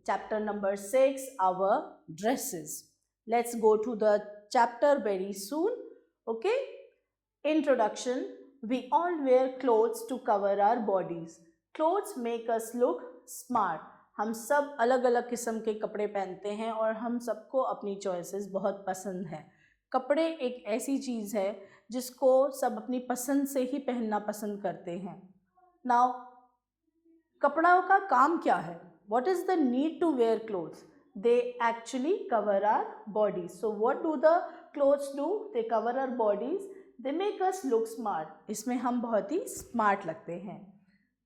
chapter number 6, our dresses. Let's go to the chapter very soon. Okay? Introduction. We all wear clothes to cover our bodies. Clothes make us look smart. हम सब अलग अलग किस्म के कपड़े पहनते हैं और हम सबको अपनी चॉइसेस बहुत पसंद है. कपड़े एक ऐसी चीज़ है जिसको सब अपनी पसंद से ही पहनना पसंद करते हैं. नाउ कपड़ों का काम क्या है? What is the need to wear clothes? They actually cover our bodies. So what do the clothes do? They cover our bodies. They make us look smart. इसमें हम बहुत ही smart लगते हैं.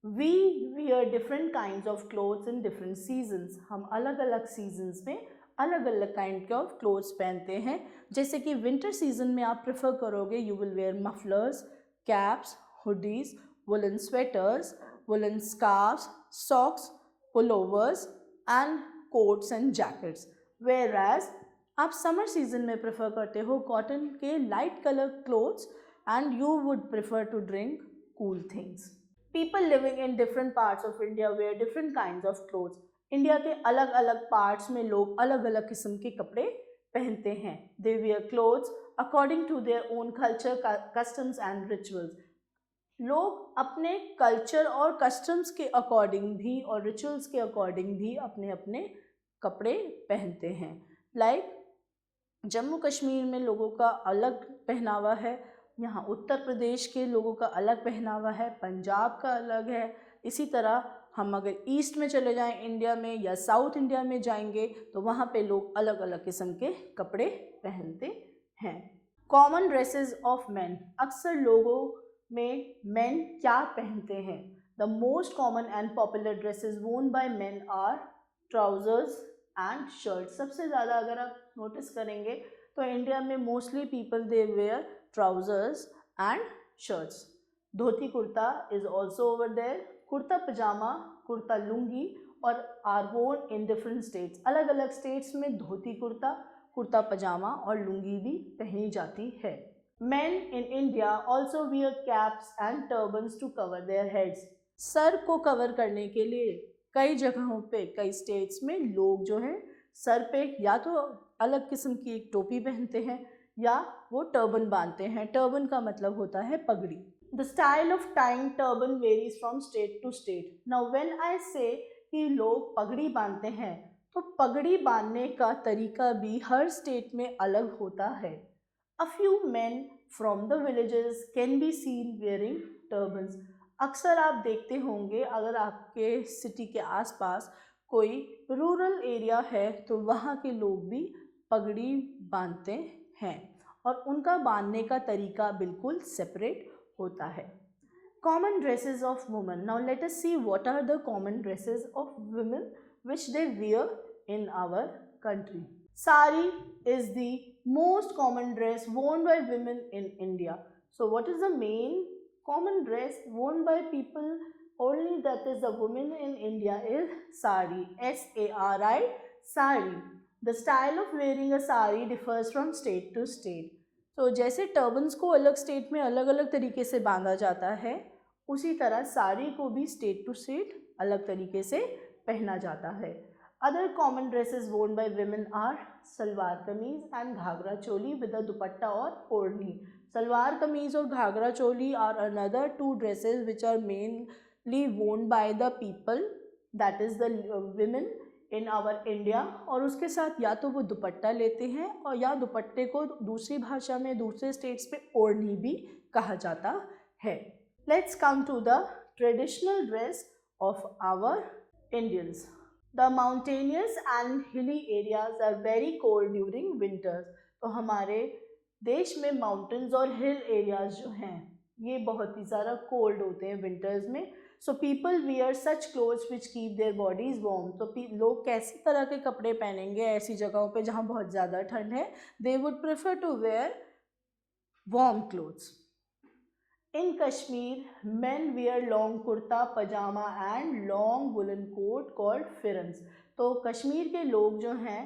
We wear different kinds of clothes in different seasons. हम अलग अलग seasons में अलग अलग kind of clothes पहनते हैं. जैसे कि winter season में आप prefer करोगे, you will wear mufflers, caps, hoodies, woolen sweaters, woolen scarves, socks, pullovers and coats and jackets. Whereas आप समर सीजन में प्रेफर करते हो कॉटन के light colour clothes and you would prefer to drink cool things. People living in different parts of India where different kinds of clothes. India के अलग अलग parts में लोग अलग अलग किस्म के कपड़े पहनते हैं. They wear clothes according to their own culture, customs and rituals. लोग अपने कल्चर और कस्टम्स के अकॉर्डिंग भी और रिचुअल्स के अकॉर्डिंग भी अपने अपने कपड़े पहनते हैं. लाइक जम्मू कश्मीर में लोगों का अलग पहनावा है, यहाँ उत्तर प्रदेश के लोगों का अलग पहनावा है, पंजाब का अलग है. इसी तरह हम अगर ईस्ट में चले जाएं इंडिया में या साउथ इंडिया में जाएंगे तो वहाँ पे लोग अलग अलग किस्म के कपड़े पहनते हैं. Common dresses of man. अक्सर लोगों में मैन क्या पहनते हैं? The most common and popular dresses worn by man are trousers and shirt. सबसे ज़्यादा अगर आप नोटिस करेंगे तो इंडिया में mostly people they wear trousers and shirts. Dhoti kurta is also over there. Kurta pyjama, kurta lungi और are worn in different states. अलग अलग स्टेट्स में धोती कुर्ता, कुर्ता पजामा और लुंगी भी पहनी जाती है. Men in India also wear caps and turbans to cover their heads. Sir को कवर करने के लिए कई जगहों पे, कई स्टेट्स में लोग जो हैं सर पे या तो अलग किस्म की एक टोपी पहनते हैं या वो टर्बन बांधते हैं. टर्बन का मतलब होता है पगड़ी. The style of tying turban varies from state to state. Now when I say कि लोग पगड़ी बांधते हैं तो पगड़ी बांधने का तरीका भी हर स्टेट में अलग होता है. A few men from the villages can be seen wearing turbans. अक्सर आप देखते होंगे अगर आपके सिटी के आसपास कोई रूरल एरिया है तो वहाँ के लोग भी पगड़ी बांधते हैं और उनका बांधने का तरीका बिल्कुल सेपरेट होता है. Common dresses of women. Now let us see what are the common dresses of women which they wear in our country. Sari is the most common dress worn by women in India. So what is the main common dress worn by people only, that is the women in India, is sari. S-A-R-I, sari. The style of wearing a sari differs from state to state. तो जैसे turbans को अलग state में अलग अलग तरीके से बांधा जाता है उसी तरह साड़ी को भी स्टेट टू स्टेट अलग तरीके से पहना जाता है. Other common dresses worn by women are salwar kameez and ghagra choli with a दुपट्टा और ओढ़नी. सलवार कमीज और ghagra choli are another two dresses which are mainly worn by the people, that is the women in our India. और उसके साथ या तो वो दुपट्टा लेते हैं और या दुपट्टे को दूसरी भाषा में दूसरे स्टेट्स में ओढ़नी भी कहा जाता है. Let's come to the traditional dress of our Indians. The mountainous and hilly areas are very cold during winters. तो हमारे देश में माउंटेन्स और हिल एरियाज जो हैं ये बहुत ही ज़्यादा कोल्ड होते हैं विंटर्स में. So people wear such clothes which keep their bodies warm. तो लोग कैसी तरह के कपड़े पहनेंगे ऐसी जगहों पे जहाँ बहुत ज़्यादा ठंड है? They would prefer to wear warm clothes. In Kashmir, men wear long kurta, pajama and long woolen coat called firans. तो कश्मीर के लोग जो हैं,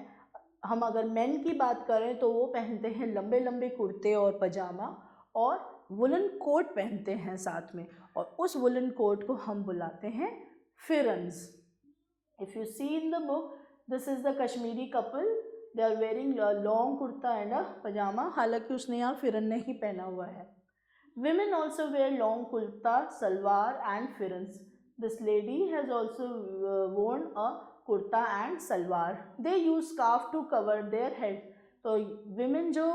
हम अगर men की बात करें तो वो पहनते हैं लंबे लंबे कुर्ते और पजामा और वुलन कोट पहनते हैं साथ में और उस वुलन कोट को हम बुलाते हैं pherans. If you see in the book, this is the Kashmiri couple, they are wearing long kurta and a pyjama, हालांकि उसने यहाँ फिरन नहीं पहना हुआ है. Women also wear long kurta, salwar and firans. This lady has also worn a kurta and salwar. They use scarf to cover their head. तो women जो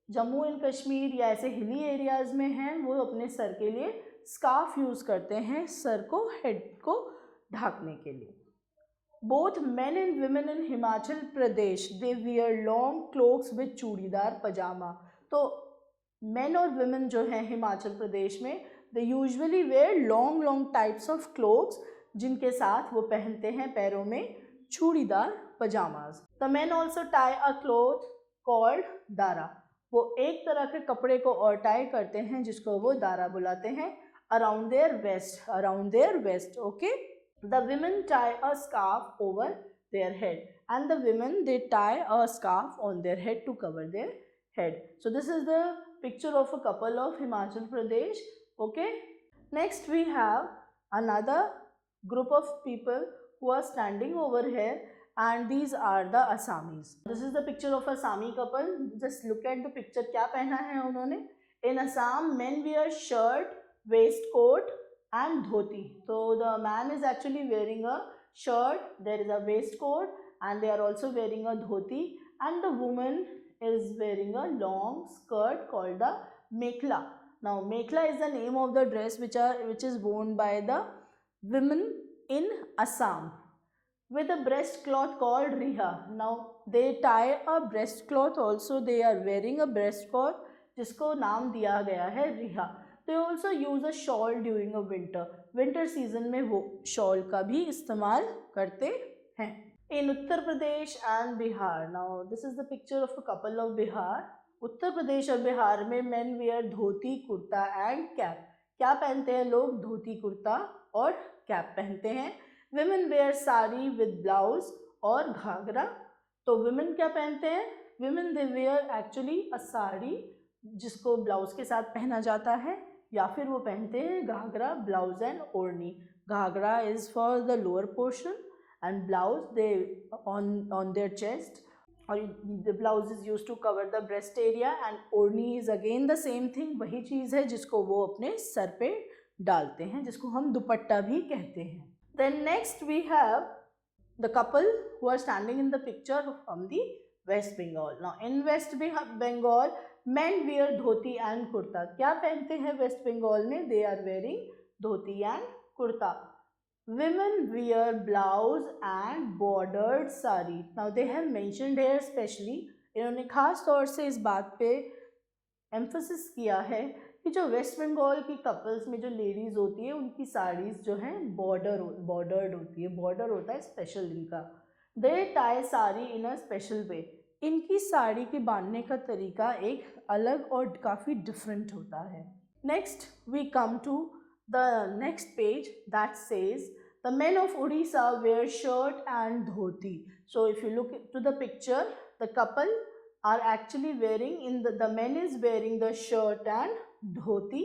जम्मू एंड कश्मीर या ऐसे हिली एरियाज में हैं वो अपने सर के लिए स्कार्फ यूज़ करते हैं, सर को, हेड को ढकने के लिए. Both men and women in Himachal Pradesh they wear long cloaks with churidar pyjama. तो मेन और वुमेन जो हैं हिमाचल प्रदेश में they usually wear long long types of clothes जिनके साथ वो पहनते हैं पैरों में churidar pyjamas. The men also tie a cloth called Dara. वो एक तरह के कपड़े को और टाई करते हैं जिसको वो दारा बुलाते हैं, around their waist. Okay, the women tie a scarf over their head and the women they tie a scarf on their head to cover their head. So this is the picture of a couple of Himachal Pradesh. Okay, next we have another group of people who are standing over here, and these are the Assamese. This is the picture of a Assami couple. Just look at the picture. क्या पहना है उन्होंने? In Assam, men wear shirt, waistcoat and dhoti. So the man is actually wearing a shirt, there is a waistcoat, and they are also wearing a dhoti, and the woman is wearing a long skirt called the mekla. Now mekla is the name of the dress which is worn by the women in Assam with a breast cloth called riha. Now they tie a breast cloth also, they are wearing a breast cloth जिसको नाम दिया गया है रिहा. They also use a shawl during a winter season में वो shawl का भी इस्तेमाल करते हैं. In Uttar Pradesh and Bihar, now this is the picture of a couple of Bihar. Uttar Pradesh और बिहार में men wear dhoti, kurta and cap. क्या पहनते हैं लोग? धोती, कुर्ता और कैप पहनते हैं. Women wear sari with blouse और घाघरा. तो women क्या पहनते हैं? Women they wear actually a sari जिसको ब्लाउज के साथ पहना जाता है, या फिर वो पहनते हैं Ghaghara, blouse and odhni. Ghagra is for the lower portion and blouse they on their chest, or the blouse is used to cover the breast area, and ओढ़नी is again the same thing, वही चीज़ है जिसको वो अपने सर पे डालते हैं, जिसको हम दुपट्टा भी कहते हैं. Then next we have the couple who are standing in the picture from the West Bengal. Now in West Bengal men wear dhoti and kurta. क्या पहनते हैं वेस्ट बंगाल में? They are wearing dhoti and kurta. Women wear blouse and bordered sari. Now they have mentioned here specially, इन्होंने खास तौर से इस बात पे एम्फोसिस किया है कि जो वेस्ट बंगाल की कपल्स में जो लेडीज़ होती है उनकी साड़ीज़ जो हैं बॉर्डर्ड होती है. बॉर्डर होता है स्पेशल इनका. They tie sari in a special way. इनकी साड़ी के बांधने का तरीका एक अलग और काफ़ी डिफरेंट होता है. Next we come to the next page that says the men of Odisha wear shirt and dhoti. So if you look to the picture, the couple are actually wearing the men is wearing the shirt and dhoti.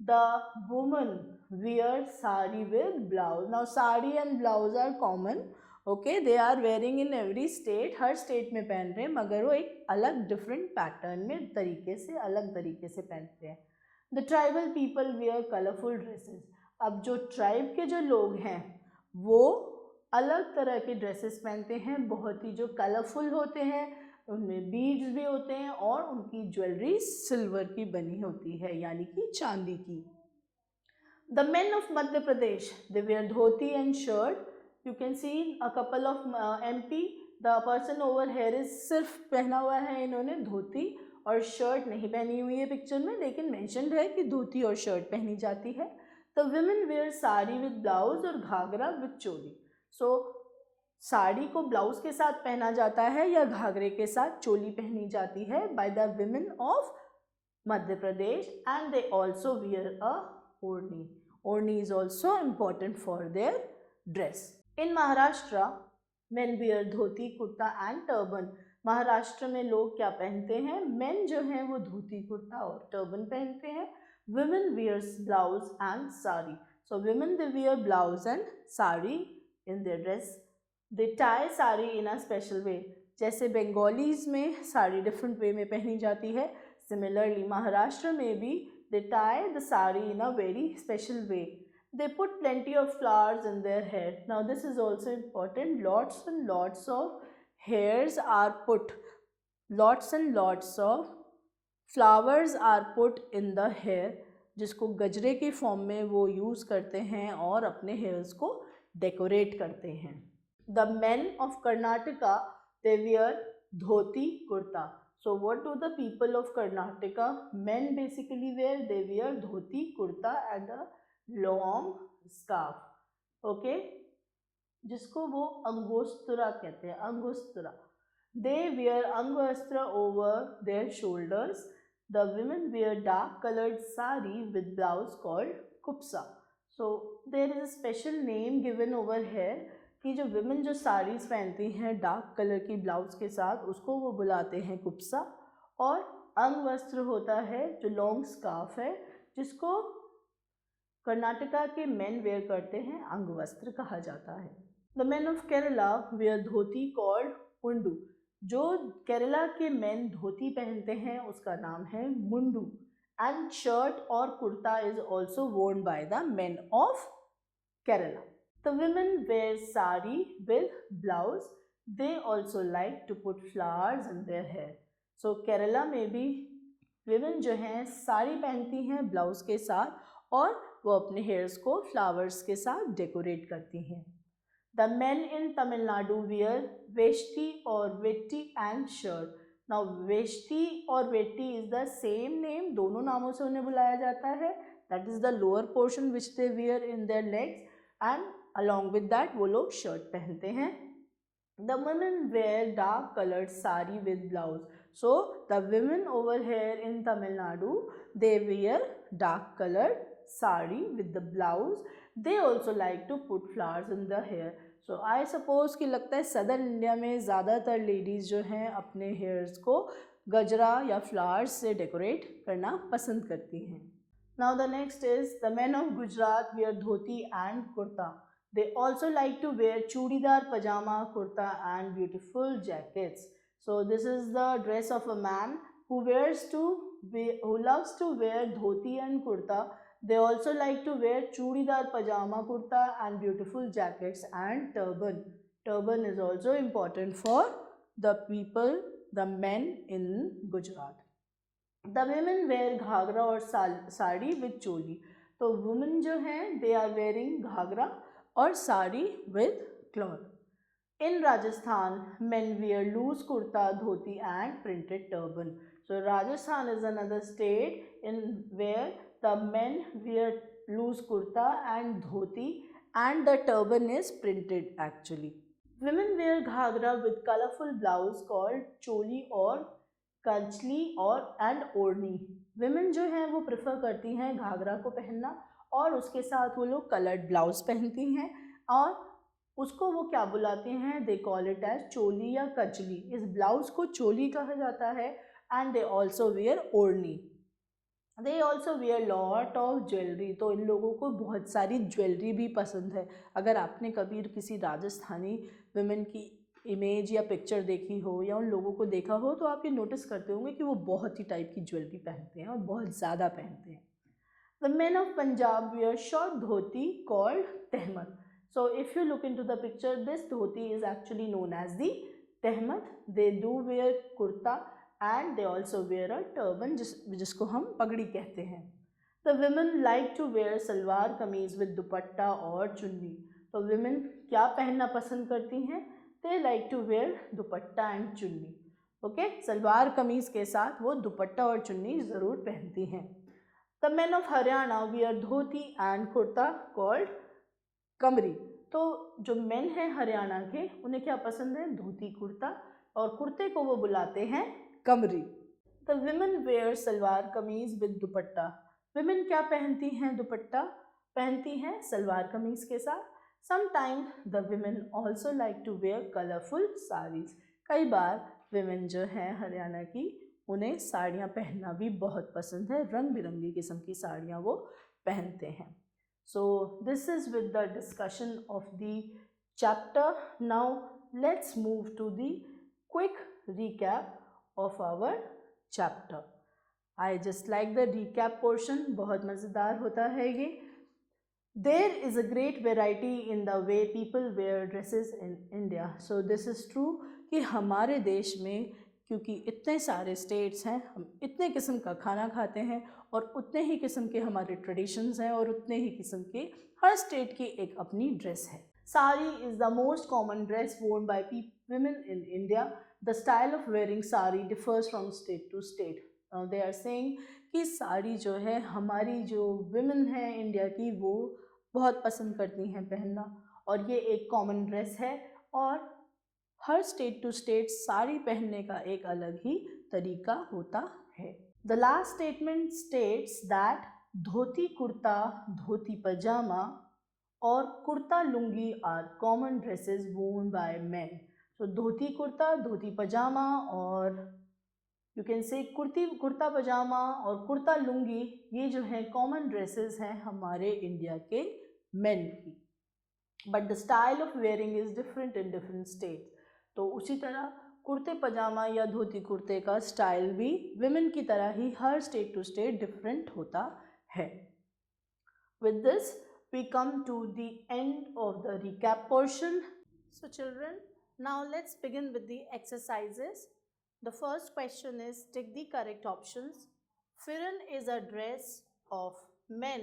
The woman wears sari with blouse. Now sari and blouse are common. Okay, they are wearing in every state. Her state में पहन रहे हैं, मगर वो एक अलग different pattern में अलग तरीके से पहनते हैं. The tribal people wear colorful dresses. अब जो ट्राइब के जो लोग हैं वो अलग तरह के ड्रेसेस पहनते हैं, बहुत ही जो कलरफुल होते हैं, उनमें बीड्स भी होते हैं और उनकी ज्वेलरी सिल्वर की बनी होती है, यानी कि चांदी की. The men of Madhya Pradesh, they wear dhoti and shirt. You can see a couple of MP. The person over here is सिर्फ पहना हुआ है इन्होंने धोती और शर्ट नहीं पहनी हुई है पिक्चर में, लेकिन मेंशन्ड है कि धोती और शर्ट पहनी जाती है. The women wear sari with blouse और घाघरा विद चोली. सो साड़ी को ब्लाउज के साथ पहना जाता है या घाघरे के साथ चोली पहनी जाती है by the women of Madhya Pradesh, and they also wear a odhni. Odhni is also important for their dress. In Maharashtra men wear dhoti, kurta and turban. Maharashtra में लोग क्या पहनते हैं? मेन जो हैं वो धोती, कुर्ता और टर्बन पहनते हैं. women wears blouse and sari. So women they wear blouse and sari in their dress. They tie sari in a special वे, जैसे बंगालीज में साड़ी डिफरेंट वे में पहनी जाती है, सिमिलरली महाराष्ट्र में भी they tie the sari in a very special way. They put plenty of flowers in their hair. Now this is also important. Lots and lots of hairs are put. Lots and lots of flowers are put in the hair. जिसको गजरे के form में वो use करते हैं और अपने hairs को डेकोरेट करते हैं. The men of Karnataka, they wear dhoti kurta. So what do the people of Karnataka men basically wear? They wear dhoti kurta and a long scarf. Okay, जिसको वो अंगोस्त्रा कहते हैं, अंगोस्त्रा. They wear angostra over their shoulders. The women wear dark colored sari with blouse called kupsa. So there is a special name given over here कि जो women जो साड़ीज़ पहनती हैं dark colour की ब्लाउज के साथ, उसको वो बुलाते हैं कुप्सा. और अंग वस्त्र होता है जो लॉन्ग स्कार्फ है, जिसको कर्नाटका के मेन वेयर करते हैं, अंग वस्त्र कहा जाता है. The men of Kerala wear dhoti called mundu. जो केरला के मेन धोती पहनते हैं उसका नाम है मुंडू. एंड शर्ट और kurta is also worn by the men of Kerala. The women wear sari with blouse. They also like to put flowers in their hair. So Kerala में भी women जो हैं साड़ी पहनती हैं ब्लाउज के साथ और वो अपने हेयर्स को फ्लावर्स के साथ डेकोरेट करती हैं. The men in Tamil Nadu wear veshti or vetti and shirt. Now veshti और vetti is the same name. दोनों नामों से उन्हें बुलाया जाता है. That is the lower portion which they wear in their legs, and along with that वो लोग शर्ट पहनते हैं. The women wear dark colored sari with blouse. So the women over here in Tamil Nadu, they wear dark colored sari with the blouse. They also like to put flowers in the hair. So I suppose कि लगता है southern India में ज़्यादातर ladies जो हैं अपने hairs को गजरा या फ्लावर्स से डेकोरेट करना पसंद करती हैं. Now the next is the men of Gujarat wear dhoti and kurta. They also like to wear chudidar pajama, kurta and beautiful jackets. So this is the dress of a man who loves to wear dhoti and kurta. They also like to wear chudidar pajama, kurta and beautiful jackets and turban. Turban is also important for the people, the men in Gujarat. The women wear Ghaghara और sari with चोली. तो women जो हैं they are wearing Ghaghara और sari with cloth. In Rajasthan, men wear loose kurta, dhoti and printed turban. So Rajasthan is another state in where the men wear loose kurta and dhoti and the turban is printed actually. Women wear Ghaghara with colorful blouse called चोली और कंचली और and ओढ़नी. Women जो हैं वो prefer करती हैं घाघरा को पहनना और उसके साथ वो लोग कलर्ड ब्लाउज पहनती हैं और उसको वो क्या बुलाते हैं, दे कॉल इट एज चोली या कंचली. इस ब्लाउज को चोली कहा जाता है. And they also wear odhni. They also wear lot of jewellery. तो इन लोगों को बहुत सारी ज्वेलरी भी पसंद है. अगर आपने कभी किसी राजस्थानी विमेन की इमेज या पिक्चर देखी हो या उन लोगों को देखा हो तो आप ये नोटिस करते होंगे कि वो बहुत ही टाइप की ज्वेलरी पहनते हैं और बहुत ज़्यादा पहनते हैं. The men of Punjab wear short dhoti called tehmat. So if you look in to the picture, this dhoti is actually known as the tehmat. They do wear kurta and they also wear a turban जिसको हम पगड़ी कहते हैं. The women like to wear salwar kameez with दुपट्टा और चुन्नी. तो women क्या पहनना पसंद करती हैं, they like to wear dupatta and चुन्नी. ओके, सलवार कमीज के साथ वो दुपट्टा और चुन्नी ज़रूर पहनती हैं. The men of Haryana wear dhoti and kurta called kamri. तो जो मेन हैं हरियाणा के उन्हें क्या पसंद है, धोती कुर्ता, और कुर्ते को वो बुलाते हैं कमरी. The women where salwar kameez with dupatta. Women क्या पहनती हैं, दुपट्टा पहनती हैं सलवार कमीज के साथ. Sometimes the women also like to wear colorful sarees. कई बार women जो हैं हरियाणा की उन्हें साड़ियाँ पहनना भी बहुत पसंद है. रंग बिरंगी किस्म की साड़ियाँ वो पहनते हैं. So this is with the discussion of the chapter. Now let's move to the quick recap of our chapter. I just like the recap portion, बहुत मज़ेदार होता है ये. There is a great variety in the way people wear dresses in India. So this is true कि हमारे देश में क्योंकि इतने सारे स्टेट्स हैं, हम इतने किस्म का खाना खाते हैं और उतने ही किस्म के हमारे ट्रेडिशंस हैं और उतने ही किस्म के हर स्टेट की एक अपनी ड्रेस है. Sari is the most common dress worn by women in India. The style of wearing sari differs from state to state. Now they are saying कि साड़ी जो है हमारी जो women हैं इंडिया की वो बहुत पसंद करती हैं पहनना और ये एक कॉमन ड्रेस है और हर स्टेट टू स्टेट साड़ी पहनने का एक अलग ही तरीका होता है. The last statement states that dhoti kurta, dhoti pyjama और kurta lungi are common dresses worn by men. तो धोती कुर्ता, धोती पजामा और यू कैन से कुर्ता पजामा और कुर्ता लुंगी ये जो है कॉमन ड्रेसेस हैं हमारे इंडिया के मेन की. But the style of wearing is different in different state. तो उसी तरह कुर्ते पजामा या धोती कुर्ते का स्टाइल भी विमेन की तरह ही हर स्टेट टू स्टेट डिफरेंट होता है. With this we come to the end of the recap portion. So children, now let's begin with the exercises. The first question is tick the correct options. Firan is a dress of men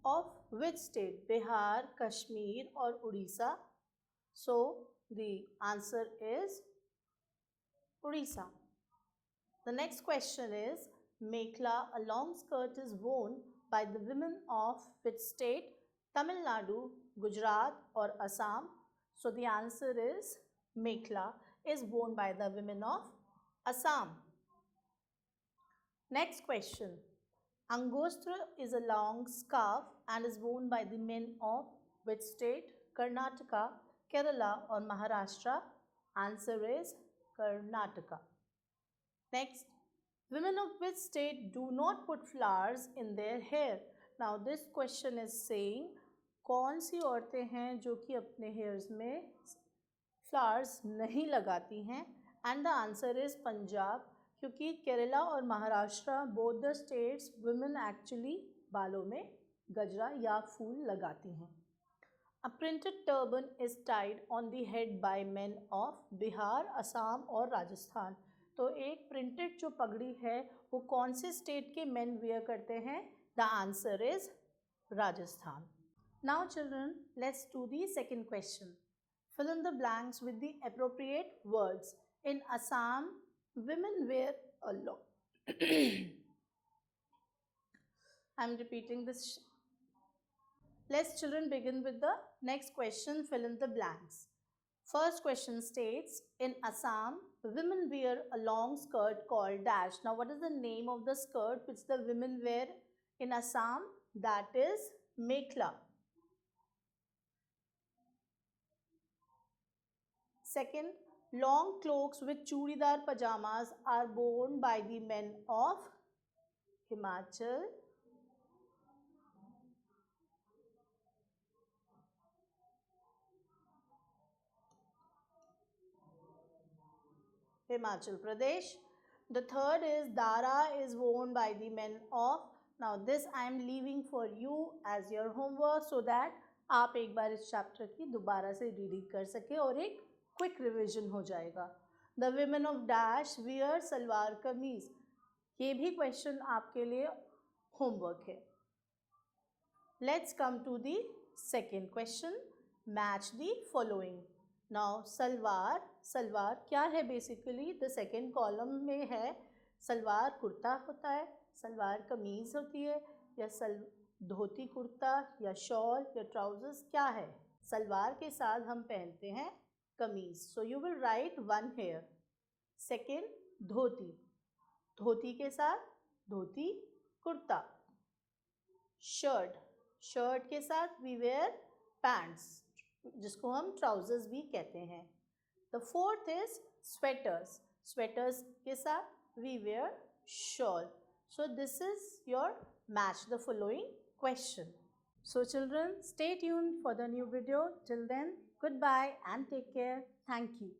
of which state? Bihar, Kashmir or Odisha? So the answer is Odisha. The next question is Mekhla, a long skirt, is worn by the women of which state? Tamil Nadu, Gujarat or Assam? So the answer is Mekhla is worn by the women of Assam. Next question. Angostra is a long scarf and is worn by the men of which state? Karnataka, Kerala or Maharashtra? Answer is Karnataka. Next. Women of which state do not put flowers in their hair? Now this question is saying कौन सी औरतें हैं जो कि अपने hairs में flowers नहीं लगाती हैं? And the answer is Punjab, क्योंकि केरला और Maharashtra both the states women actually बालों में गजरा या फूल लगाती हैं. A printed turban is tied on the head by men of Bihar, Assam और राजस्थान. तो एक प्रिंटेड जो पगड़ी है वो कौन से स्टेट के मेन वेयर करते हैं? The answer is Rajasthan. Now children, let's do the second question. Fill in the blanks with the appropriate words. In Assam, women wear a lot. I'm repeating this. Let's children begin with the next question. Fill in the blanks. First question states, in Assam, women wear a long skirt called dash. Now what is the name of the skirt which the women wear in Assam? That is mekhla. Second, long cloaks with churidar pajamas are worn by the men of Himachal, Pradesh. The third is Dara is worn by the men of. Now this I am leaving for you as your homework so that आप एक बार इस chapter की दोबारा से reading कर सके और एक क्विक रिविजन हो जाएगा. The women of dash wear salwar kameez. ये भी क्वेश्चन आपके लिए होमवर्क है. Let's come to the second question. Match the following. Now salwar क्या है? बेसिकली द सेकेंड कॉलम में है सलवार कुर्ता होता है, सलवार कमीज होती है, या धोती कुर्ता या शॉल या ट्राउजर्स क्या है? सलवार के साथ हम पहनते हैं कमीज. So you will write one here. Second dhoti, dhoti के साथ धोती कुर्ता. शर्ट के साथ वी वेयर पैंट्स जिसको हम ट्राउजर्स भी कहते हैं. द फोर्थ इज स्वेटर्स के साथ we wear shawl. So this is your match the following question. So children, stay tuned for the new video. Till then, goodbye and take care. Thank you.